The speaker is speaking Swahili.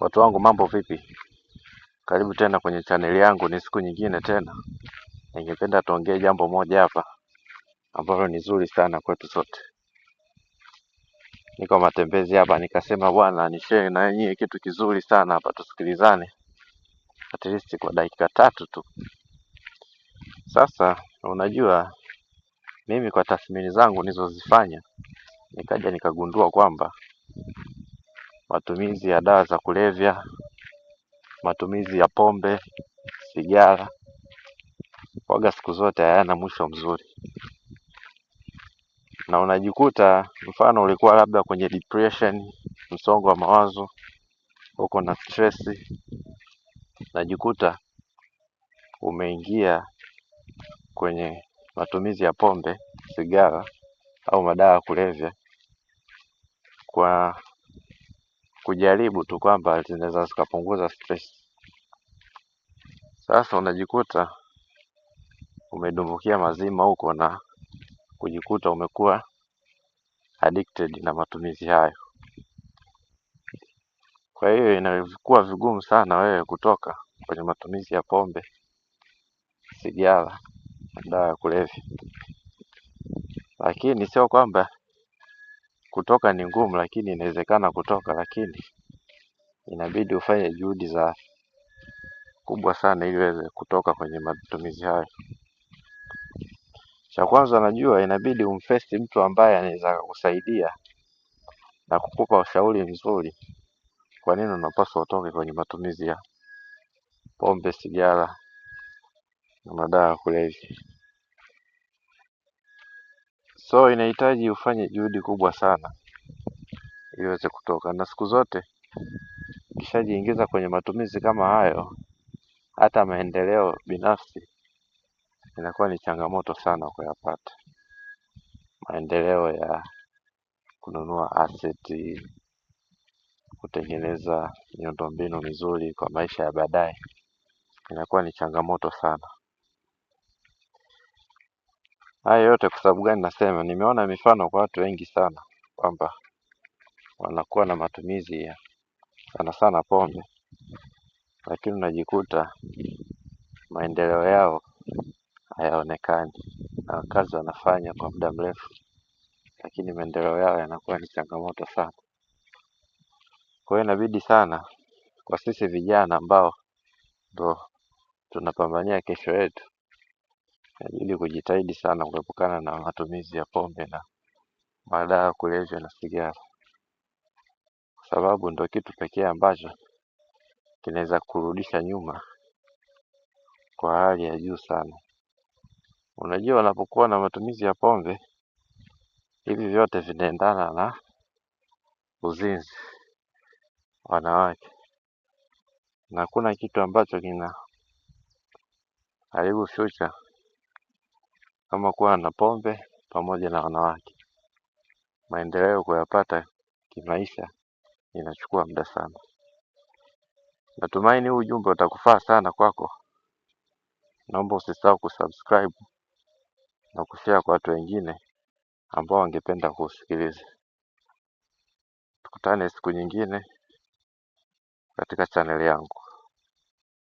Watu wangu, mambo vipi? Karibu tena kwenye chaneli yangu, ni siku nyingine tena. Ningependa tuongee jambo moja hapa ambalo ni zuri sana kwetu sote. Niko matembezi hapa, nikasema bwana ni share na nyinyi kitu kizuri sana hapa, tusikilizane at least kwa dakika 3 tu. Sasa unajua, mimi kwa tathmini zangu nilizozifanya, nikaja nikagundua kwamba matumizi ya dawa za kulevya, matumizi ya pombe, sigara, waga siku zote hayana mwisho mzuri. Na unajikuta mfano ulikuwa labda kwenye depression, msongo wa mawazo, uko na stress, najikuta umeingia kwenye matumizi ya pombe, sigara au madawa ya kulevya kwa kujaribu tu kwamba zinaweza zikapunguza stress. Sasa unajikuta umedumbukia mazima huko na kujikuta umekuwa addicted na matumizi hayo. Kwa hiyo inakuwa vigumu sana wewe kutoka kwenye matumizi ya pombe, sigara, dawa ya kulevya. Lakini sio kwamba kutoka ni ngumu, lakini inawezekana kutoka, lakini inabidi ufanye juhudi za kubwa sana ili uweze kutoka kwenye matumizi hayo. Cha kwanza, najua inabidi umface mtu ambaye anaweza kukusaidia na kukupa ushauri mzuri kwa nini unapaswa utoke kwenye matumizi ya pombe, sigara na madawa ya kulevya. So inahitaji ufanye juhudi kubwa sana ili uweze kutoka, na siku zote ukishajiingiza kwenye matumizi kama hayo, hata maendeleo binafsi inakuwa ni changamoto sana kuyapata. Maendeleo ya kununua asset, kutengeneza miundombinu mizuri kwa maisha ya baadaye inakuwa ni changamoto sana. Haya yote kwa sababu gani nasema? Nimeona mifano kwa watu wengi sana kwamba wanakuwa na matumizi ya sana sana pombe, lakini unajikuta maendeleo yao hayaonekani, na kazi wanafanya kwa muda mrefu, lakini maendeleo yao yanakuwa ni changamoto sana. Kwa hiyo inabidi sana kwa sisi vijana ambao ndo tunapambania kesho yetu, inabidi kujitahidi sana kuepukana na matumizi ya pombe na madawa ya kulevya na sigara, kwa sababu ndo kitu pekee ambacho kinaweza kurudisha nyuma kwa hali ya juu sana. Unajua, unapokuwa na matumizi ya pombe, hivi vyote vinaendana na uzinzi, wanawake, na hakuna kitu ambacho kina haribu future kama kuwa na pombe pamoja na wanawake. Maendeleo kuyapata kimaisha inachukua muda sana. Natumaini huu ujumbe utakufaa sana kwako. Naomba usisahau kusubscribe na kushare kwa watu wengine ambao wangependa kusikiliza. Tukutane siku nyingine katika channel yangu.